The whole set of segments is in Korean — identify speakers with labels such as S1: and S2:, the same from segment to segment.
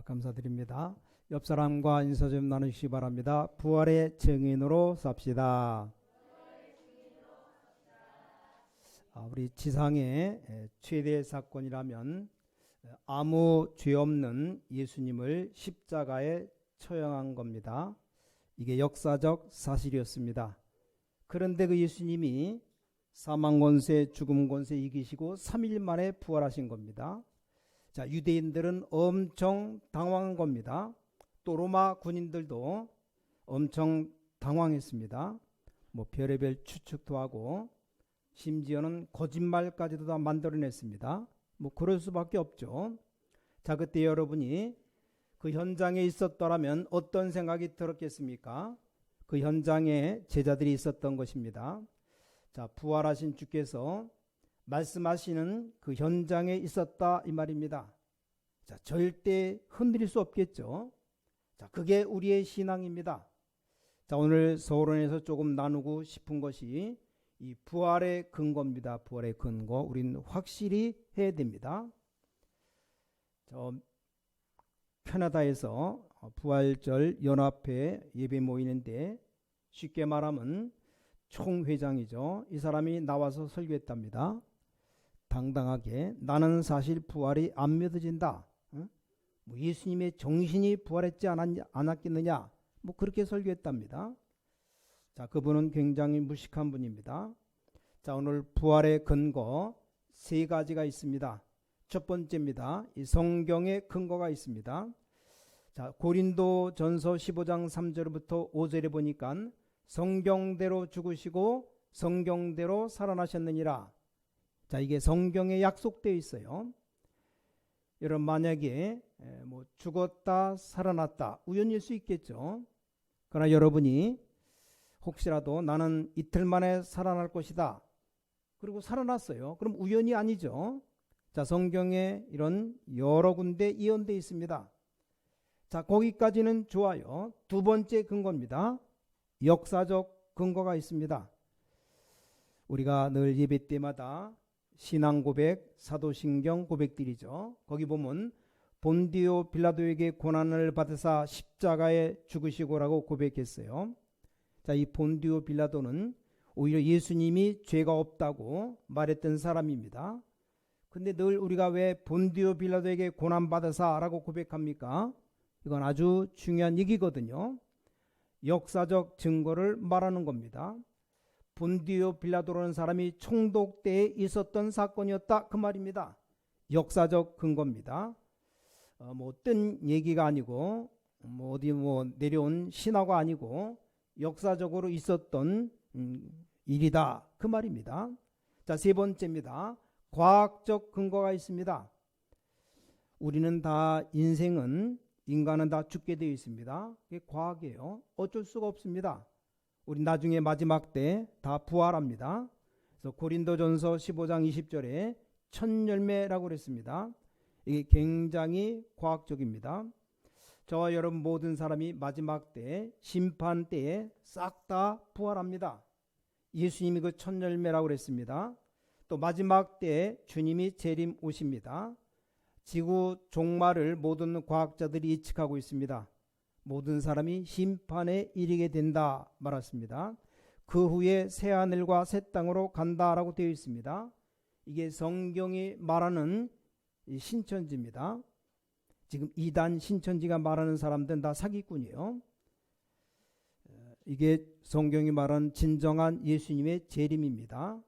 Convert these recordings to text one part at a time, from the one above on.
S1: 감사드립니다. 옆 사람과 인사 좀 나누시기 바랍니다. 부활의 증인으로 삽시다. 우리 지상의 최대 사건이라면 아무 죄 없는 예수님을 십자가에 처형한 겁니다. 이게 역사적 사실이었습니다. 그런데 그 예수님이 사망 권세, 죽음 권세 이기시고 3일 만에 부활하신 겁니다. 자, 유대인들은 엄청 당황한 겁니다. 또 로마 군인들도 엄청 당황했습니다. 뭐 별의별 추측도 하고 심지어는 거짓말까지도 다 만들어냈습니다. 뭐 그럴 수밖에 없죠. 자, 그때 여러분이 그 현장에 있었더라면 어떤 생각이 들었겠습니까? 그 현장에 제자들이 있었던 것입니다. 자, 부활하신 주께서 말씀하시는 그 현장에 있었다 이 말입니다. 자, 절대 흔들릴 수 없겠죠. 자, 그게 우리의 신앙입니다. 자, 오늘 서론에서 조금 나누고 싶은 것이 이 부활의 근거입니다. 부활의 근거. 우리는 확실히 해야 됩니다. 캐나다에서 부활절 연합회 예배 모이는데 쉽게 말하면 총회장이죠. 이 사람이 나와서 설교했답니다. 당당하게 나는 사실 부활이 안 믿어진다. 뭐 예수님의 정신이 부활했지 않았겠느냐. 뭐 그렇게 설교했답니다. 자, 그분은 굉장히 무식한 분입니다. 자, 오늘 부활의 근거 세 가지가 있습니다. 첫 번째입니다. 이 성경의 근거가 있습니다. 자, 고린도 전서 15장 3절부터 5절에 보니까 성경대로 죽으시고 성경대로 살아나셨느니라. 자, 이게 성경에 약속되어 있어요. 여러분 만약에 뭐 죽었다 살아났다 우연일 수 있겠죠. 그러나 여러분이 혹시라도 나는 이틀 만에 살아날 것이다. 그리고 살아났어요. 그럼 우연이 아니죠. 자, 성경에 이런 여러 군데 예언되어 있습니다. 자, 거기까지는 좋아요. 두 번째 근거입니다. 역사적 근거가 있습니다. 우리가 늘 예배 때마다 신앙 고백, 사도신경 고백들이죠. 거기 보면 본디오 빌라도에게 고난을 받으사 십자가에 죽으시고라고 고백했어요. 자, 이 본디오 빌라도는 오히려 예수님이 죄가 없다고 말했던 사람입니다. 근데 늘 우리가 왜 본디오 빌라도에게 고난받으사라고 고백합니까? 이건 아주 중요한 얘기거든요. 역사적 증거를 말하는 겁니다. 본디오 빌라도라는 사람이 총독 때에 있었던 사건이었다 그 말입니다. 역사적 근거입니다. 뭐 뜬 얘기가 아니고 뭐 어디 뭐 내려온 신화가 아니고 역사적으로 있었던 일이다 그 말입니다. 자, 세 번째입니다. 과학적 근거가 있습니다. 우리는 다 인간은 다 죽게 되어 있습니다. 그게 과학이에요. 어쩔 수가 없습니다. 우리 나중에 마지막 때 다 부활합니다. 그래서 고린도전서 15장 20절에 첫 열매라고 그랬습니다. 이게 굉장히 과학적입니다. 저와 여러분 모든 사람이 마지막 때 심판 때에 싹 다 부활합니다. 예수님이 그 첫 열매라고 그랬습니다. 또 마지막 때 주님이 재림 오십니다. 지구 종말을 모든 과학자들이 예측하고 있습니다. 모든 사람이 심판에 이르게 된다 말했습니다. 그 후에 새하늘과 새 땅으로 간다라고 되어 있습니다. 이게 성경이 말하는 신천지입니다. 지금 이단 신천지가 말하는 사람들은 다 사기꾼이에요. 이게 성경이 말하는 진정한 예수님의 재림입니다.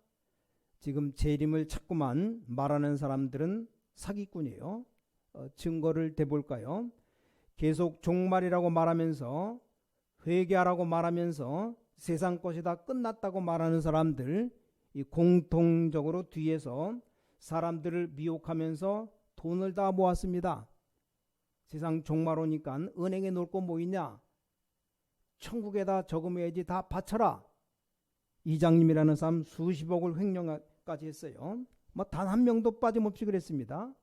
S1: 지금 재림을 자꾸만 말하는 사람들은 사기꾼이에요. 증거를 대볼까요? 계속 종말이라고 말하면서 회개하라고 말하면서 세상 것이 다 끝났다고 말하는 사람들, 이 공통적으로 뒤에서 사람들을 미혹하면서 돈을 다 모았습니다. 세상 종말 오니까 은행에 놓을 거 뭐 있냐? 천국에다 저금해야지 다 바쳐라. 이장님이라는 사람 수십억을 횡령까지 했어요. 뭐 단 한 명도 빠짐없이 그랬습니다.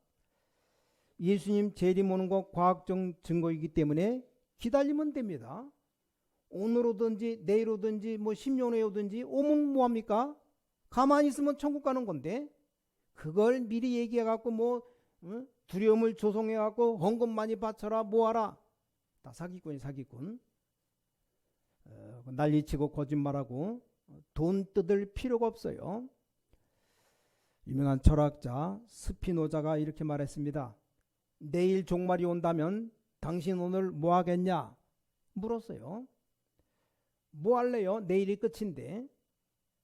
S1: 예수님 재림 오는 거 과학적 증거이기 때문에 기다리면 됩니다. 오늘 오든지 내일 오든지 뭐 10년 후에 오든지 오면 뭐합니까? 가만히 있으면 천국 가는 건데 그걸 미리 얘기해갖고 뭐 두려움을 조성해갖고 헌금 많이 바쳐라 모아라. 다 사기꾼이 사기꾼. 난리치고 거짓말하고 돈 뜯을 필요가 없어요. 유명한 철학자 스피노자가 이렇게 말했습니다. 내일 종말이 온다면 당신 오늘 뭐 하겠냐? 물었어요. 뭐 할래요? 내일이 끝인데.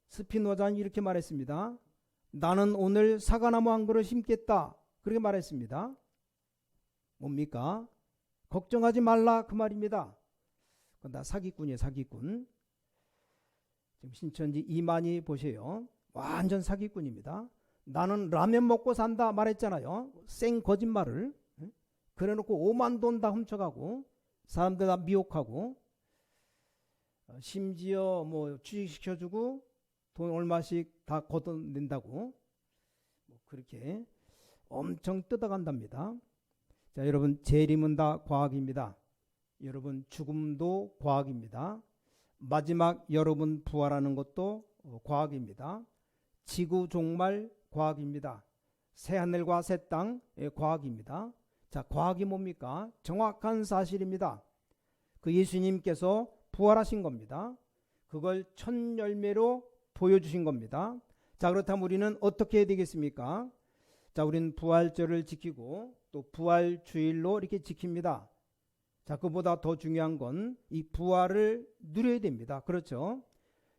S1: 스피노자는 이렇게 말했습니다. 나는 오늘 사과나무 한 그루 심겠다. 그렇게 말했습니다. 뭡니까? 걱정하지 말라 그 말입니다. 나 사기꾼이에요, 사기꾼. 지금 신천지 이만희 보세요. 완전 사기꾼입니다. 나는 라면 먹고 산다 말했잖아요. 생 거짓말을. 그래놓고 5만 돈 다 훔쳐가고 사람들 다 미혹하고 심지어 뭐 취직시켜주고 돈 얼마씩 다 걷어낸다고 그렇게 엄청 뜯어간답니다. 자, 여러분 재림은 다 과학입니다. 여러분 죽음도 과학입니다. 마지막 여러분 부활하는 것도 과학입니다. 지구 종말 과학입니다. 새하늘과 새 땅 과학입니다. 자, 과학이 뭡니까? 정확한 사실입니다. 그 예수님께서 부활하신 겁니다. 그걸 첫 열매로 보여주신 겁니다. 자, 그렇다면 우리는 어떻게 해야 되겠습니까? 자, 우리는 부활절을 지키고 또 부활주일로 이렇게 지킵니다. 자, 그보다 더 중요한 건 이 부활을 누려야 됩니다. 그렇죠?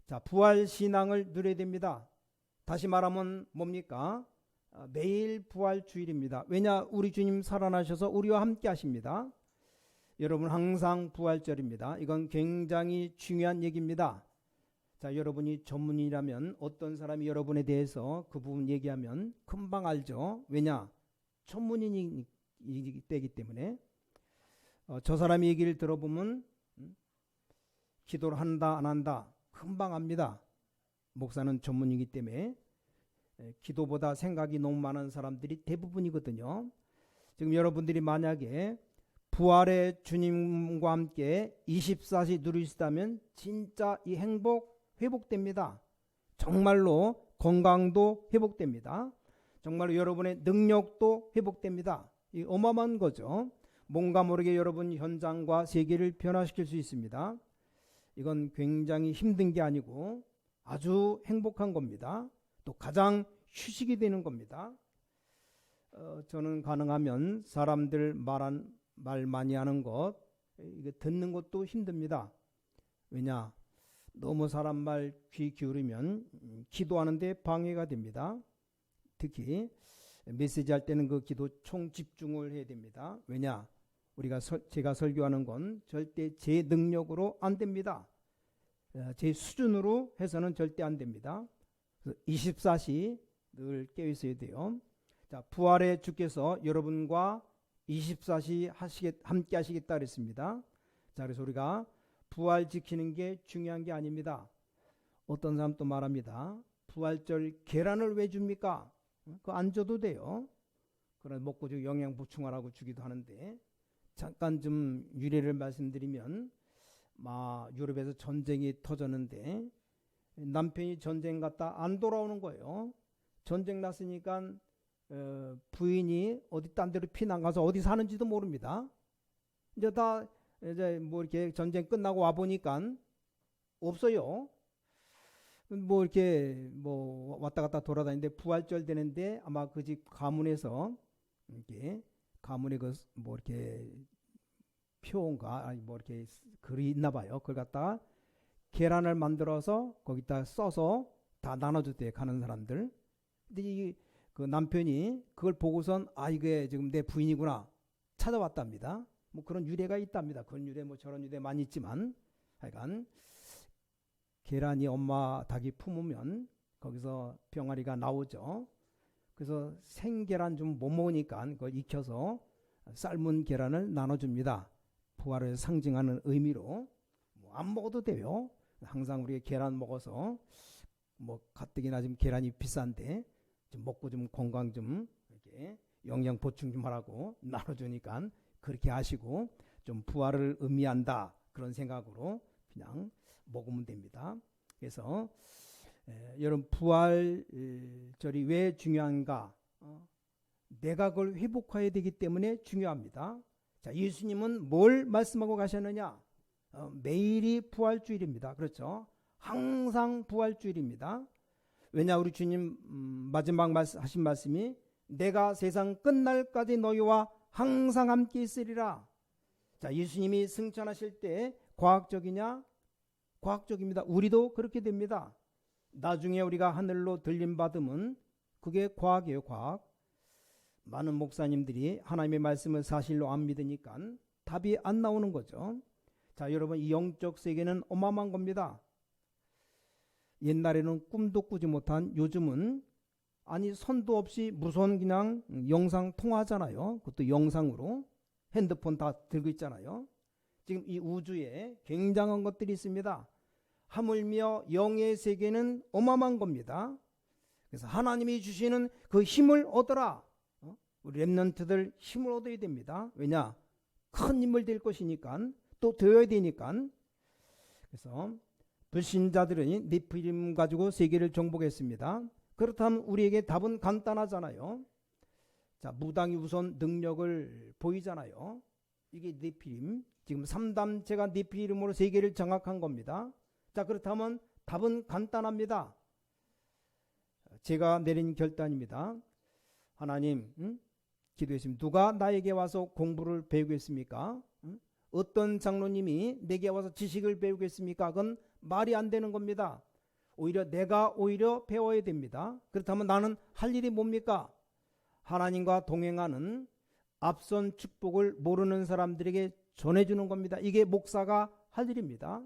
S1: 자, 부활신앙을 누려야 됩니다. 다시 말하면 뭡니까? 매일 부활주일입니다. 왜냐? 우리 주님 살아나셔서 우리와 함께 하십니다. 여러분 항상 부활절입니다. 이건 굉장히 중요한 얘기입니다. 자, 여러분이 전문이라면 어떤 사람이 여러분에 대해서 그 부분 얘기하면 금방 알죠. 왜냐? 전문인이기 때문에. 저 사람의 얘기를 들어보면 기도를 한다 안 한다 금방 압니다. 목사는 전문이기 때문에. 기도보다 생각이 너무 많은 사람들이 대부분이거든요. 지금 여러분들이 만약에 부활의 주님과 함께 24시 누리시다면 진짜 이 행복 회복됩니다. 정말로 건강도 회복됩니다. 정말로 여러분의 능력도 회복됩니다. 이 어마어마한 거죠. 뭔가 모르게 여러분 현장과 세계를 변화시킬 수 있습니다. 이건 굉장히 힘든 게 아니고 아주 행복한 겁니다. 또 가장 휴식이 되는 겁니다. 저는 가능하면 사람들 말 많이 하는 것 이거 듣는 것도 힘듭니다. 왜냐? 너무 사람 말 귀 기울이면 기도하는데 방해가 됩니다. 특히 메시지 할 때는 그 기도 총 집중을 해야 됩니다. 왜냐? 제가 설교하는 건 절대 제 능력으로 안 됩니다. 제 수준으로 해서는 절대 안 됩니다. 24시 늘 깨어 있어야 돼요. 자, 부활의 주께서 여러분과 24시 함께 하시겠다 그랬습니다. 자, 그래서 우리가 부활 지키는 게 중요한 게 아닙니다. 어떤 사람 또 말합니다. 부활절 계란을 왜 줍니까? 그거 안 줘도 돼요. 그래 먹고 영양 보충하라고 주기도 하는데, 잠깐 좀 유래를 말씀드리면 유럽에서 전쟁이 터졌는데 남편이 전쟁 갔다 안 돌아오는 거예요. 전쟁 났으니까 부인이 어디 딴 데로 피난 가서 어디 사는지도 모릅니다. 이제 뭐 이렇게 전쟁 끝나고 와 보니까 없어요. 뭐 이렇게 뭐 왔다 갔다 돌아다니는데 부활절 되는데 아마 그 집 가문에서 이렇게 가문에 그 뭐 이렇게 표인가 아니 뭐 이렇게 글이 있나 봐요. 그걸 갖다가 계란을 만들어서 거기다 써서 다 나눠줬대요. 가는 사람들. 근데 그 남편이 그걸 보고선 이게 지금 내 부인이구나 찾아왔답니다. 뭐 그런 유래가 있답니다. 그런 유래 뭐 저런 유래 많이 있지만 하여간 계란이 엄마 닭이 품으면 거기서 병아리가 나오죠. 그래서 생계란 좀 못 먹으니까 그걸 익혀서 삶은 계란을 나눠줍니다. 부활을 상징하는 의미로. 뭐 안 먹어도 돼요. 항상 우리가 계란 먹어서 뭐 가뜩이나 지금 계란이 비싼데 좀 먹고 좀 건강 좀 이렇게 영양 보충 좀 하라고 나눠주니까 그렇게 하시고 좀 부활을 의미한다 그런 생각으로 그냥 먹으면 됩니다. 그래서 여러분 부활절이 왜 중요한가? 내가 그걸 회복해야 되기 때문에 중요합니다. 자, 예수님은 뭘 말씀하고 가셨느냐? 매일이 부활주일입니다. 그렇죠? 항상 부활주일입니다. 왜냐, 우리 주님 마지막 하신 말씀이 내가 세상 끝날까지 너희와 항상 함께 있으리라. 자, 예수님이 승천하실 때 과학적이냐? 과학적입니다. 우리도 그렇게 됩니다. 나중에 우리가 하늘로 들림받으면 그게 과학이에요. 과학. 많은 목사님들이 하나님의 말씀을 사실로 안 믿으니까 답이 안 나오는 거죠. 자, 여러분, 이 영적 세계는 어마어마한 겁니다. 옛날에는 꿈도 꾸지 못한 요즘은 선도 없이 무선 그냥 영상 통화하잖아요. 그것도 영상으로. 핸드폰 다 들고 있잖아요. 지금 이 우주에 굉장한 것들이 있습니다. 하물며 영의 세계는 어마어마한 겁니다. 그래서 하나님이 주시는 그 힘을 얻어라. 우리 렘넌트들 힘을 얻어야 됩니다. 왜냐? 큰 힘을 될 것이니까, 또 되어야 되니까. 그래서 불신자들은 네피림 가지고 세계를 정복했습니다. 그렇다면 우리에게 답은 간단하잖아요. 자, 무당이 우선 능력을 보이잖아요. 이게 네피림. 지금 3단체가 네피림으로 세계를 장악한 겁니다. 자, 그렇다면 답은 간단합니다. 제가 내린 결단입니다. 하나님, 기도했습니다. 누가 나에게 와서 공부를 배우겠습니까? 어떤 장로님이 내게 와서 지식을 배우겠습니까? 그건 말이 안 되는 겁니다. 내가 배워야 됩니다. 그렇다면 나는 할 일이 뭡니까? 하나님과 동행하는 앞선 축복을 모르는 사람들에게 전해주는 겁니다. 이게 목사가 할 일입니다.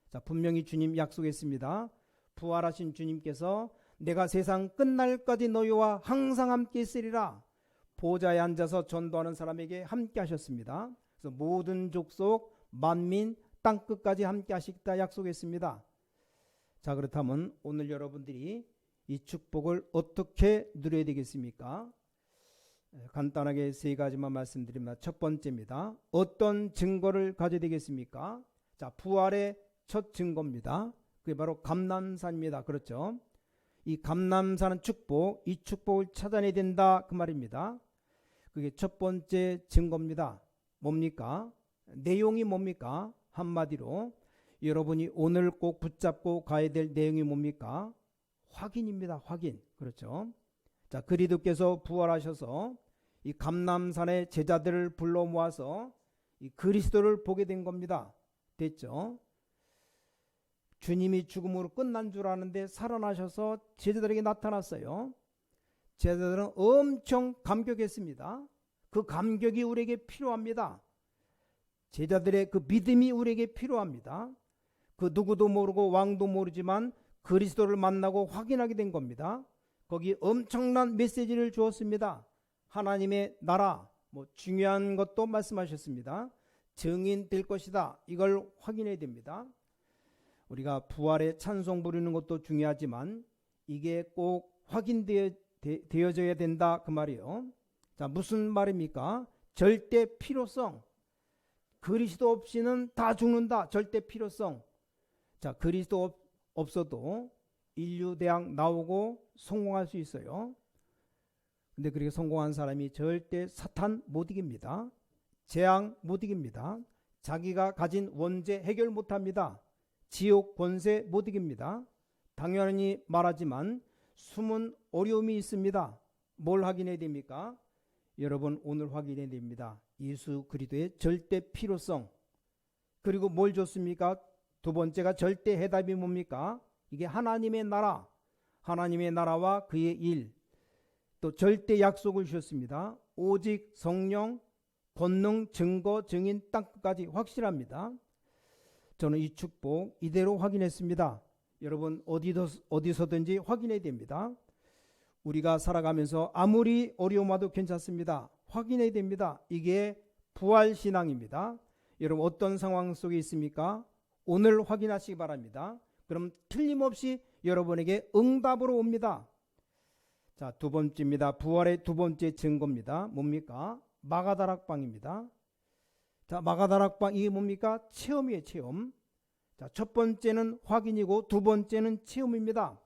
S1: 자, 분명히 주님 약속했습니다. 부활하신 주님께서 내가 세상 끝날까지 너희와 항상 함께 있으리라. 보좌에 앉아서 전도하는 사람에게 함께 하셨습니다. 그래서 모든 족속, 만민, 땅끝까지 함께 하시겠다 약속했습니다. 자, 그렇다면 오늘 여러분들이 이 축복을 어떻게 누려야 되겠습니까? 간단하게 세 가지만 말씀드립니다. 첫 번째입니다. 어떤 증거를 가져야 되겠습니까? 자, 부활의 첫 증거입니다. 그게 바로 감람산입니다. 그렇죠? 이 감람산은 축복, 이 축복을 찾아내야 된다 그 말입니다. 그게 첫 번째 증거입니다. 뭡니까? 내용이 뭡니까? 한마디로 여러분이 오늘 꼭 붙잡고 가야 될 내용이 뭡니까? 확인입니다. 확인. 그렇죠? 자, 그리스도께서 부활하셔서 이 감람산의 제자들을 불러 모아서 이 그리스도를 보게 된 겁니다. 됐죠? 주님이 죽음으로 끝난 줄 아는데 살아나셔서 제자들에게 나타났어요. 제자들은 엄청 감격했습니다. 그 감격이 우리에게 필요합니다. 제자들의 그 믿음이 우리에게 필요합니다. 그 누구도 모르고 왕도 모르지만 그리스도를 만나고 확인하게 된 겁니다. 거기 엄청난 메시지를 주었습니다. 하나님의 나라, 중요한 것도 말씀하셨습니다. 증인될 것이다. 이걸 확인해야 됩니다. 우리가 부활의 찬송 부르는 것도 중요하지만 이게 꼭 확인되어져야 된다 그 말이에요. 자, 무슨 말입니까? 절대 필요성. 그리스도 없이는 다 죽는다. 절대 필요성. 자, 그리스도 없어도 인류대학 나오고 성공할 수 있어요. 근데 그렇게 성공한 사람이 절대 사탄 못 이깁니다. 재앙 못 이깁니다. 자기가 가진 원죄 해결 못합니다. 지옥 권세 못 이깁니다. 당연히 말하지만 숨은 어려움이 있습니다. 뭘 확인해야 됩니까? 여러분, 오늘 확인해야 됩니다. 예수 그리스도의 절대 필요성. 그리고 뭘 줬습니까? 두 번째가 절대 해답이 뭡니까? 이게 하나님의 나라, 하나님의 나라와 그의 일, 또 절대 약속을 주셨습니다. 오직 성령, 권능, 증거, 증인, 땅끝까지 확실합니다. 저는 이 축복 이대로 확인했습니다. 여러분, 어디서든지 확인해야 됩니다. 우리가 살아가면서 아무리 어려움 와도 괜찮습니다. 확인해야 됩니다. 이게 부활신앙입니다. 여러분, 어떤 상황 속에 있습니까? 오늘 확인하시기 바랍니다. 그럼 틀림없이 여러분에게 응답으로 옵니다. 자, 두 번째입니다. 부활의 두 번째 증거입니다. 뭡니까? 마가다락방입니다. 자, 마가다락방 이게 뭡니까? 체험이에요. 체험. 자, 첫 번째는 확인이고 두 번째는 체험입니다.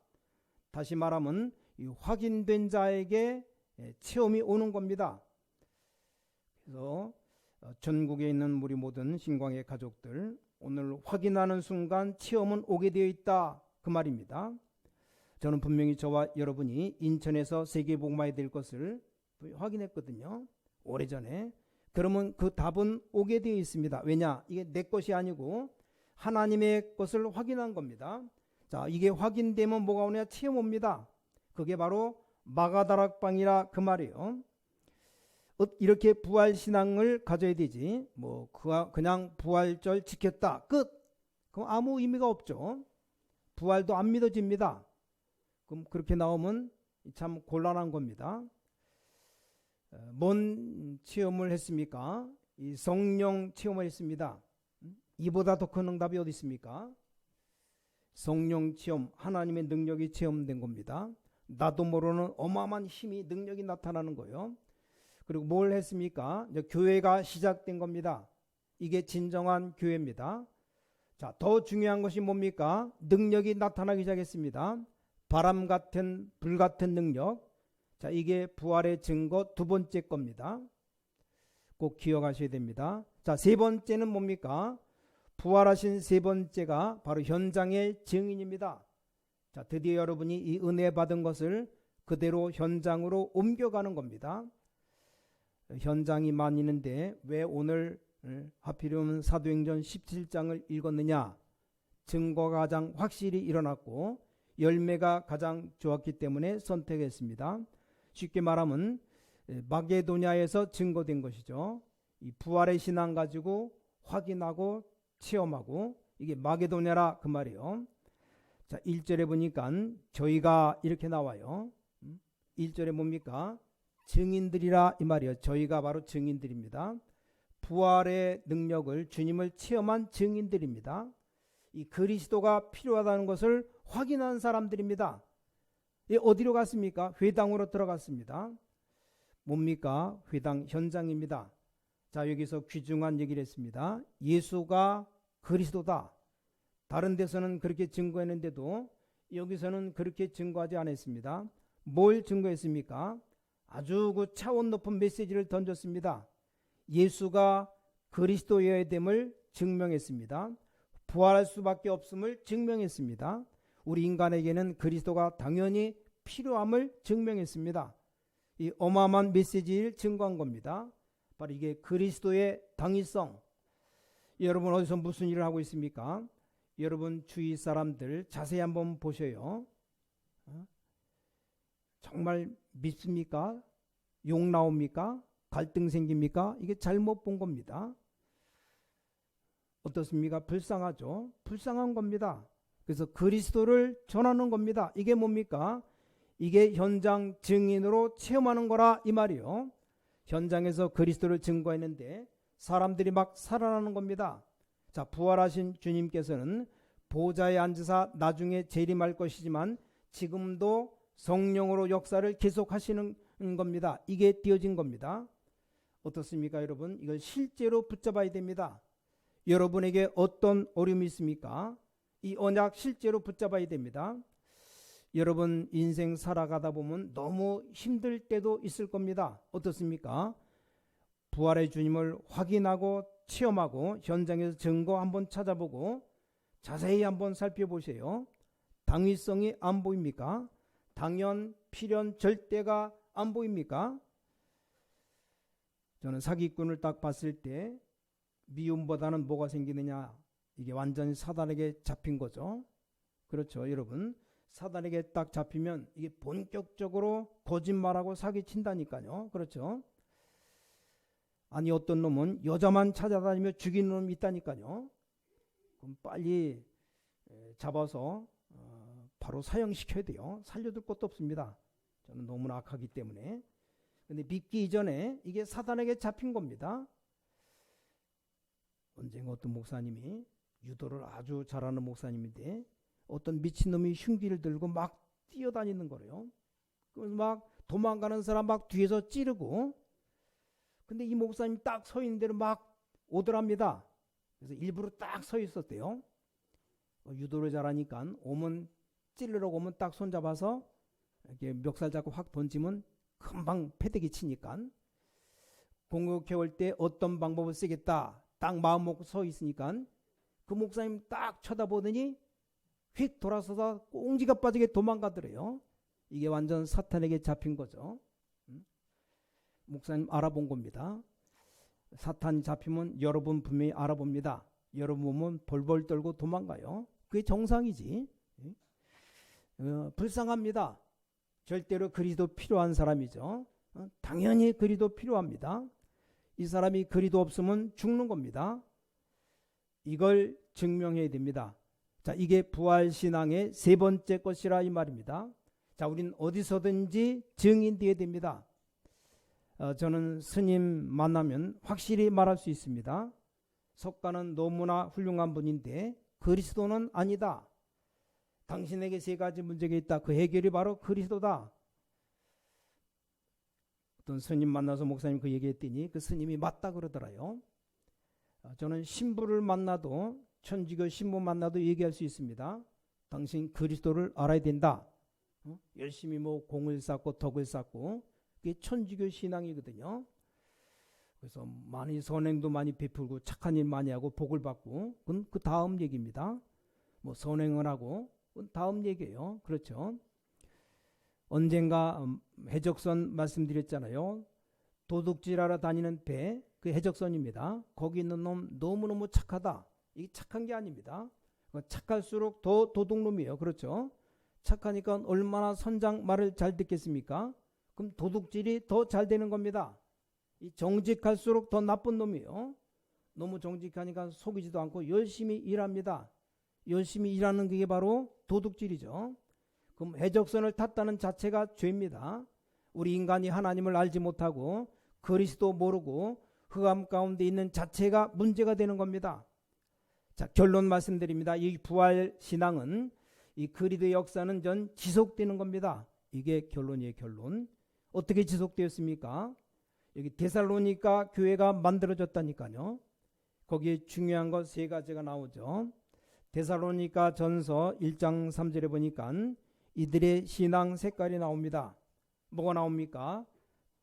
S1: 다시 말하면 이 확인된 자에게 체험이 오는 겁니다. 그래서 전국에 있는 우리 모든 신광의 가족들, 오늘 확인하는 순간 체험은 오게 되어 있다, 그 말입니다. 저는 분명히 저와 여러분이 인천에서 세계복음화에 될 것을 확인했거든요, 오래전에. 그러면 그 답은 오게 되어 있습니다. 왜냐? 이게 내 것이 아니고 하나님의 것을 확인한 겁니다. 자, 이게 확인되면 뭐가 오냐? 체험 옵니다. 그게 바로 마가다락방이라 그 말이에요. 이렇게 부활신앙을 가져야 되지, 뭐 그냥 부활절 지켰다, 끝. 그럼 아무 의미가 없죠. 부활도 안 믿어집니다. 그럼 그렇게 나오면 참 곤란한 겁니다. 뭔 체험을 했습니까? 이 성령 체험을 했습니다. 이보다 더 큰 응답이 어디 있습니까? 성령 체험, 하나님의 능력이 체험된 겁니다. 나도 모르는 어마어마한 힘이, 능력이 나타나는 거예요. 그리고 뭘 했습니까? 이제 교회가 시작된 겁니다. 이게 진정한 교회입니다. 자, 더 중요한 것이 뭡니까? 능력이 나타나기 시작했습니다. 바람 같은, 불 같은 능력. 자, 이게 부활의 증거 두 번째 겁니다. 꼭 기억하셔야 됩니다. 자, 세 번째는 뭡니까? 부활하신 세 번째가 바로 현장의 증인입니다. 자, 드디어 여러분이 이 은혜 받은 것을 그대로 현장으로 옮겨가는 겁니다. 현장이 많이 있는데 왜 오늘 하필이면 사도행전 17장을 읽었느냐? 증거가 가장 확실히 일어났고 열매가 가장 좋았기 때문에 선택했습니다. 쉽게 말하면 마게도냐에서 증거된 것이죠. 이 부활의 신앙 가지고 확인하고 체험하고, 이게 마게도냐라 그 말이에요. 자, 1절에 보니까 저희가 이렇게 나와요. 1절에 뭡니까? 증인들이라 이 말이에요. 저희가 바로 증인들입니다. 부활의 능력을, 주님을 체험한 증인들입니다. 이 그리스도가 필요하다는 것을 확인한 사람들입니다. 어디로 갔습니까? 회당으로 들어갔습니다. 뭡니까? 회당 현장입니다. 자, 여기서 귀중한 얘기를 했습니다. 예수가 그리스도다. 다른 데서는 그렇게 증거했는데도 여기서는 그렇게 증거하지 않았습니다. 뭘 증거했습니까? 아주 그 차원 높은 메시지를 던졌습니다. 예수가 그리스도여야 됨을 증명했습니다. 부활할 수밖에 없음을 증명했습니다. 우리 인간에게는 그리스도가 당연히 필요함을 증명했습니다. 이 어마어마한 메시지를 증거한 겁니다. 바로 이게 그리스도의 당위성. 여러분 어디서 무슨 일을 하고 있습니까? 여러분 주위 사람들 자세히 한번 보셔요. 정말 믿습니까? 욕 나옵니까? 갈등 생깁니까? 이게 잘못 본 겁니다. 어떻습니까? 불쌍하죠? 불쌍한 겁니다. 그래서 그리스도를 전하는 겁니다. 이게 뭡니까? 이게 현장 증인으로 체험하는 거라 이 말이요. 현장에서 그리스도를 증거했는데 사람들이 막 살아나는 겁니다. 자, 부활하신 주님께서는 보좌에 앉으사 나중에 재림할 것이지만 지금도 성령으로 역사를 계속하시는 겁니다. 이게 띄어진 겁니다. 어떻습니까, 여러분? 이걸 실제로 붙잡아야 됩니다. 여러분에게 어떤 어려움이 있습니까? 이 언약 실제로 붙잡아야 됩니다. 여러분 인생 살아가다 보면 너무 힘들 때도 있을 겁니다. 어떻습니까? 부활의 주님을 확인하고 체험하고 현장에서 증거 한번 찾아보고 자세히 한번 살펴보세요. 당위성이 안 보입니까? 당연, 필연, 절대가 안 보입니까? 저는 사기꾼을 딱 봤을 때 미움보다는 뭐가 생기느냐? 이게 완전히 사단에게 잡힌 거죠. 그렇죠, 여러분. 사단에게 딱 잡히면 이게 본격적으로 거짓말하고 사기친다니까요. 그렇죠. 아니 어떤 놈은 여자만 찾아다니며 죽이는 놈이 있다니까요. 그럼 빨리 잡아서 바로 사형시켜야 돼요. 살려둘 것도 없습니다. 저는 너무나 악하기 때문에. 근데 믿기 이전에 이게 사단에게 잡힌 겁니다. 언젠가 어떤 목사님이, 유도를 아주 잘하는 목사님인데 어떤 미친놈이 흉기를 들고 막 뛰어다니는 거래요. 그래서 막 도망가는 사람 막 뒤에서 찌르고, 근데 이 목사님 딱 서 있는 대로 막 오더랍니다. 그래서 일부러 딱 서 있었대요. 유도를 잘하니까 오면 찔르러 오면 딱 손잡아서 이렇게 멱살 잡고 확 던지면 금방 패대기 치니까 공격해올 때 어떤 방법을 쓰겠다 딱 마음 먹고 서 있으니까 그 목사님 딱 쳐다보더니 휙 돌아서다 꽁지가 빠지게 도망가더래요. 이게 완전 사탄에게 잡힌 거죠. 목사님 알아본 겁니다. 사탄 잡히면 여러분 분명히 알아봅니다. 여러분 보면 벌벌 떨고 도망가요. 그게 정상이지. 불쌍합니다. 절대로 그리스도 필요한 사람이죠. 당연히 그리스도 필요합니다. 이 사람이 그리스도 없으면 죽는 겁니다. 이걸 증명해야 됩니다. 자, 이게 부활신앙의 세 번째 것이라 이 말입니다. 자, 우린 어디서든지 증인되어야 됩니다. 저는 스님 만나면 확실히 말할 수 있습니다. 석가는 너무나 훌륭한 분인데 그리스도는 아니다. 당신에게 세 가지 문제가 있다. 그 해결이 바로 그리스도다. 어떤 스님 만나서 목사님 그 얘기했더니 그 스님이 맞다 그러더라요. 저는 신부를 만나도 천주교 신부 만나도 얘기할 수 있습니다. 당신 그리스도를 알아야 된다. 열심히 뭐 공을 쌓고 덕을 쌓고 그게 천주교 신앙이거든요. 그래서 많이 선행도 많이 베풀고 착한 일 많이 하고 복을 받고 그건 그 다음 얘기입니다. 뭐 선행을 하고 그건 다음 얘기예요. 그렇죠. 언젠가 해적선 말씀드렸잖아요. 도둑질하러 다니는 배, 그 해적선입니다. 거기 있는 놈 너무너무 착하다. 이게 착한 게 아닙니다. 착할수록 더 도둑놈이에요. 그렇죠. 착하니까 얼마나 선장 말을 잘 듣겠습니까? 그럼 도둑질이 더 잘 되는 겁니다. 이 정직할수록 더 나쁜 놈이에요. 너무 정직하니까 속이지도 않고 열심히 일합니다. 열심히 일하는 게 바로 도둑질이죠. 그럼 해적선을 탔다는 자체가 죄입니다. 우리 인간이 하나님을 알지 못하고 그리스도 모르고 흑암 가운데 있는 자체가 문제가 되는 겁니다. 자, 결론 말씀드립니다. 이 부활 신앙은 이 그리스도의 역사는 전 지속되는 겁니다. 이게 결론이에요. 결론. 어떻게 지속되었습니까? 여기 데살로니가 교회가 만들어졌다니까요. 거기에 중요한 것 세 가지가 나오죠. 데살로니가 전서 1장 3절에 보니까 이들의 신앙 색깔이 나옵니다. 뭐가 나옵니까?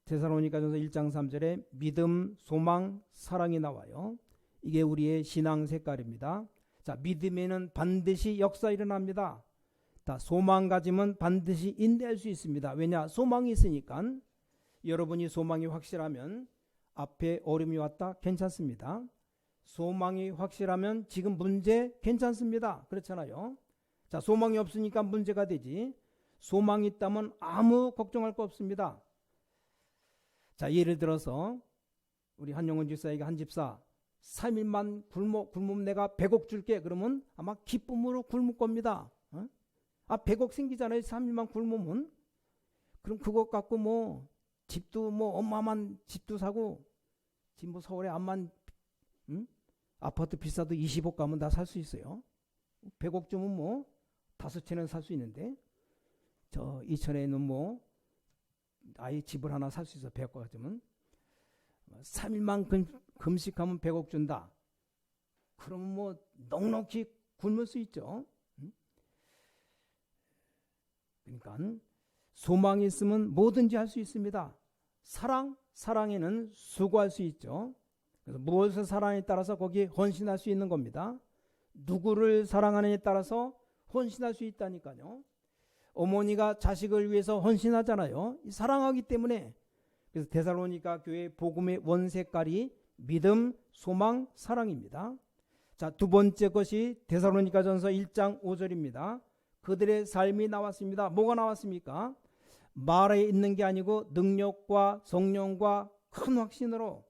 S1: 데살로니가 전서 1장 3절에 믿음, 소망, 사랑이 나와요. 이게 우리의 신앙 색깔입니다. 자, 믿음에는 반드시 역사 일어납니다. 자, 소망 가지면 반드시 인내할 수 있습니다. 왜냐? 소망이 있으니까. 여러분이 소망이 확실하면 앞에 어려움이 왔다 괜찮습니다. 소망이 확실하면 지금 문제 괜찮습니다. 그렇잖아요. 자, 소망이 없으니까 문제가 되지. 소망이 있다면 아무 걱정할 거 없습니다. 자, 예를 들어서 우리 한용원 집사에게 한 집사 3일만 굶으면 내가 100억 줄게. 그러면 아마 기쁨으로 굶을 겁니다. 100억 생기잖아요. 3일만 굶으면. 그럼 그것 갖고 뭐 집도 뭐 엄마만 집도 사고 지금 뭐 서울에 암만 아파트 비싸도 20억 가면 다 살 수 있어요. 100억 주면 뭐 5채는 살 수 있는데 저 이천에는 뭐 아예 집을 하나 살 수 있어. 100억 가지면 3일만 금식하면 100억 준다. 그러면 뭐 넉넉히 굶을 수 있죠. 그러니까 소망이 있으면 뭐든지 할 수 있습니다. 사랑에는 수고할 수 있죠. 그래서 무엇을 사랑에 따라서 거기에 헌신할 수 있는 겁니다. 누구를 사랑하느냐에 따라서 헌신할 수 있다니까요. 어머니가 자식을 위해서 헌신하잖아요. 사랑하기 때문에. 그래서 데살로니가 교회 복음의 원색깔이 믿음, 소망, 사랑입니다. 자, 두 번째 것이 데살로니가전서 1장 5절입니다. 그들의 삶이 나왔습니다. 뭐가 나왔습니까? 말에 있는 게 아니고 능력과 성령과 큰 확신으로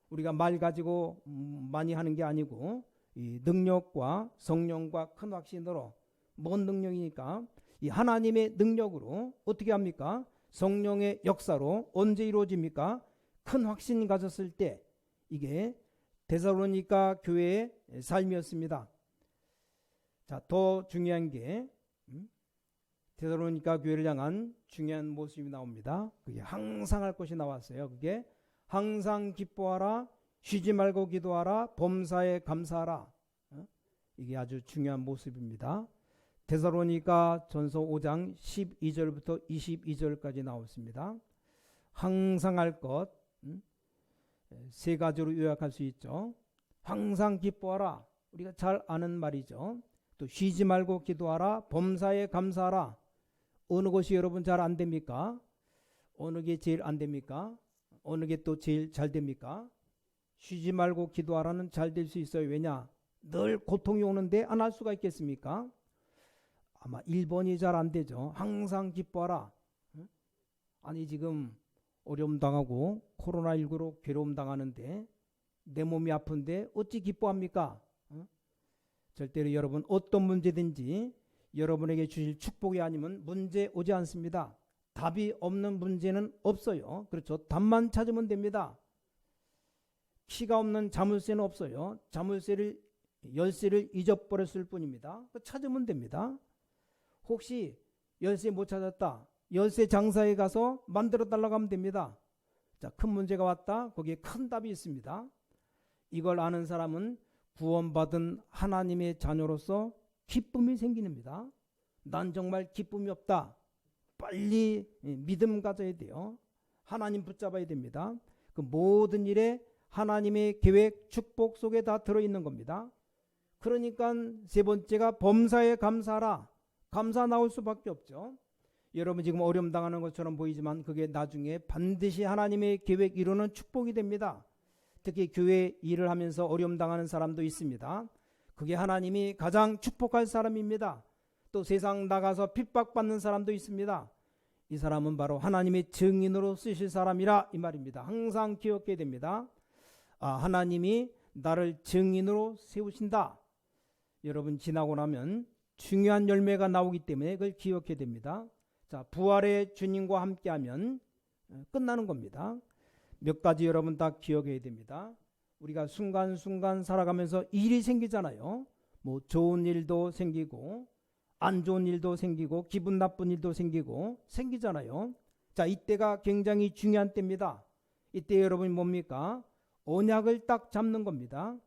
S1: 우리가 말 가지고 많이 하는 게 아니고 이 능력과 성령과 큰 확신으로 뭔 능력이니까 이 하나님의 능력으로 어떻게 합니까? 성령의 역사로 언제 이루어집니까? 큰 확신 가졌을 때 이게 데살로니가 교회의 삶이었습니다. 자, 더 중요한 게 데살로니가 교회를 향한 중요한 모습이 나옵니다. 그게 항상 할 것이 나왔어요. 그게 항상 기뻐하라, 쉬지 말고 기도하라, 범사에 감사하라. 이게 아주 중요한 모습입니다. 데살로니가 전서 5장 12절부터 22절까지 나왔습니다. 항상 할 것, 세 가지로 요약할 수 있죠. 항상 기뻐하라. 우리가 잘 아는 말이죠. 또 쉬지 말고 기도하라. 범사에 감사하라. 어느 것이 여러분 잘 안 됩니까? 어느 게 제일 안 됩니까? 어느 게 또 제일 잘 됩니까? 쉬지 말고 기도하라는 잘 될 수 있어요. 왜냐? 늘 고통이 오는데 안 할 수가 있겠습니까? 아마 1번이 잘 안 되죠. 항상 기뻐하라. 아니 지금 어려움 당하고 코로나19로 괴로움 당하는데 내 몸이 아픈데 어찌 기뻐합니까? 절대로 여러분 어떤 문제든지 여러분에게 주실 축복이 아니면 문제 오지 않습니다. 답이 없는 문제는 없어요. 그렇죠. 답만 찾으면 됩니다. 키가 없는 자물쇠는 없어요. 자물쇠를 열쇠를 잊어버렸을 뿐입니다. 찾으면 됩니다. 혹시 열쇠 못 찾았다. 열쇠 장사에 가서 만들어 달라고 하면 됩니다. 자, 큰 문제가 왔다. 거기에 큰 답이 있습니다. 이걸 아는 사람은 구원받은 하나님의 자녀로서 기쁨이 생깁니다. 난 정말 기쁨이 없다. 빨리 믿음 가져야 돼요. 하나님 붙잡아야 됩니다. 그 모든 일에 하나님의 계획, 축복 속에 다 들어있는 겁니다. 그러니까 세 번째가 범사에 감사하라. 감사 나올 수밖에 없죠. 여러분 지금 어려움 당하는 것처럼 보이지만 그게 나중에 반드시 하나님의 계획 이루는 축복이 됩니다. 특히 교회 일을 하면서 어려움 당하는 사람도 있습니다. 그게 하나님이 가장 축복할 사람입니다. 또 세상 나가서 핍박받는 사람도 있습니다. 이 사람은 바로 하나님의 증인으로 쓰실 사람이라 이 말입니다. 항상 기억해야 됩니다. 하나님이 나를 증인으로 세우신다. 여러분 지나고 나면 중요한 열매가 나오기 때문에 그걸 기억해야 됩니다. 자, 부활의 주님과 함께하면 끝나는 겁니다. 몇 가지 여러분 다 기억해야 됩니다. 우리가 순간순간 살아가면서 일이 생기잖아요. 뭐 좋은 일도 생기고 안 좋은 일도 생기고 기분 나쁜 일도 생기잖아요. 자, 이때가 굉장히 중요한 때입니다. 이때 여러분이 뭡니까? 언약을 딱 잡는 겁니다.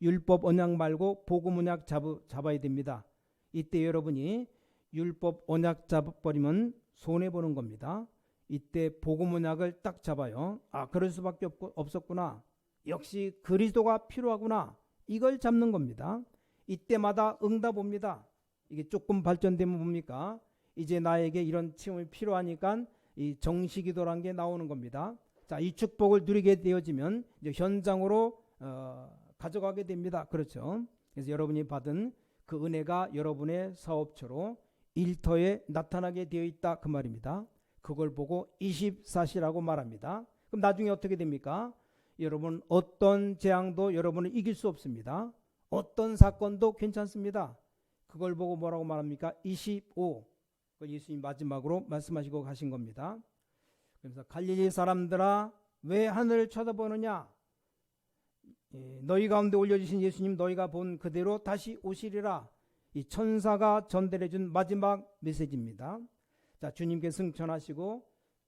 S1: 율법 언약 말고 복음 언약 잡아야 됩니다. 이때 여러분이 율법 언약 잡아버리면 손해보는 겁니다. 이때 복음 언약을 딱 잡아요. 그럴 수밖에 없었구나. 역시 그리스도가 필요하구나. 이걸 잡는 겁니다. 이때마다 응답 옵니다. 이게 조금 발전되면 뭡니까? 이제 나에게 이런 체험이 필요하니까 이 정식기도란 게 나오는 겁니다. 자, 이 축복을 누리게 되어지면 이제 현장으로 가져가게 됩니다. 그렇죠. 그래서 여러분이 받은 그 은혜가 여러분의 사업처로 일터에 나타나게 되어 있다 그 말입니다. 그걸 보고 24시라고 말합니다. 그럼 나중에 어떻게 됩니까? 여러분 어떤 재앙도 여러분을 이길 수 없습니다. 어떤 사건도 괜찮습니다. 그걸 보고 뭐라고 말합니까? 25. 예수님 마지막으로 말씀하시고 가신 겁니다. 그래서 갈릴리 사람들아 왜 하늘을 쳐다보느냐? 너희 가운데 올려주신 예수님 너희가 본 그대로 다시 오시리라. 이 천사가 전달해준 마지막 메시지입니다. 자, 주님께 승천하시고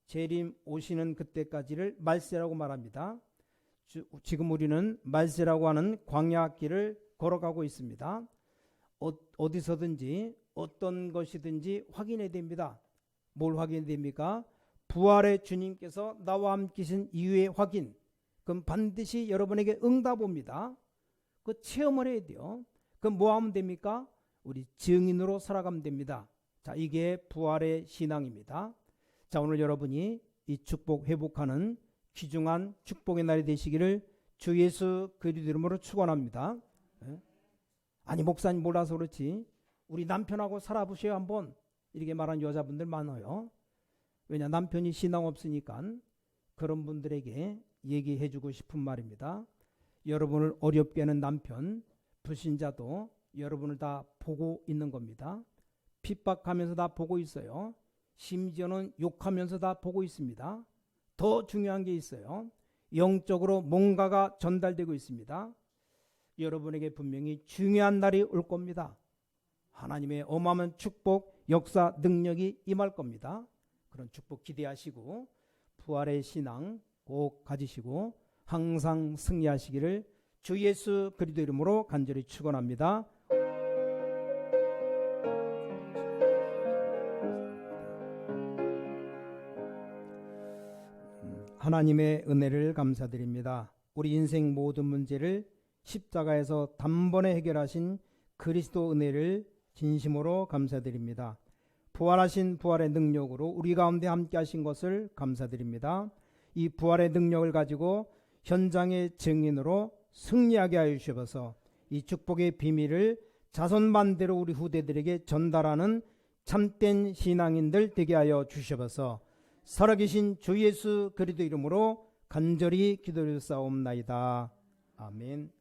S1: 재림 오시는 그때까지를 말세라고 말합니다. 지금 우리는 말세라고 하는 광야 길을 걸어가고 있습니다. 어디서든지 어떤 것이든지 확인해야 됩니다. 뭘 확인해야 됩니까? 부활의 주님께서 나와 함께신 이후의 확인. 그럼 반드시 여러분에게 응답 옵니다. 그 체험을 해야 돼요. 그럼 뭐 하면 됩니까? 우리 증인으로 살아가면 됩니다. 자, 이게 부활의 신앙입니다. 자, 오늘 여러분이 이 축복 회복하는 귀중한 축복의 날이 되시기를 주 예수 그리스도 이름으로 축원합니다. 아니 목사님 몰라서 그렇지 우리 남편하고 살아보세요 한번 이렇게 말하는 여자분들 많아요. 왜냐 남편이 신앙 없으니까 그런 분들에게 얘기해주고 싶은 말입니다. 여러분을 어렵게 하는 남편 불신자도 여러분을 다 보고 있는 겁니다. 핍박하면서 다 보고 있어요. 심지어는 욕하면서 다 보고 있습니다. 더 중요한 게 있어요. 영적으로 뭔가가 전달되고 있습니다. 여러분에게 분명히 중요한 날이 올 겁니다. 하나님의 어마어마한 축복, 역사, 능력이 임할 겁니다. 그런 축복 기대하시고 부활의 신앙 꼭 가지시고 항상 승리하시기를 주 예수 그리스도 이름으로 간절히 축원합니다. 하나님의 은혜를 감사드립니다. 우리 인생 모든 문제를 십자가에서 단번에 해결하신 그리스도 은혜를 진심으로 감사드립니다. 부활하신 부활의 능력으로 우리 가운데 함께 하신 것을 감사드립니다. 이 부활의 능력을 가지고 현장의 증인으로 승리하게 하여 주셔서 이 축복의 비밀을 자손반대로 우리 후대들에게 전달하는 참된 신앙인들 되게 하여 주셔서 살아계신 주 예수 그리스도 이름으로 간절히 기도드리옵나이다. 아멘.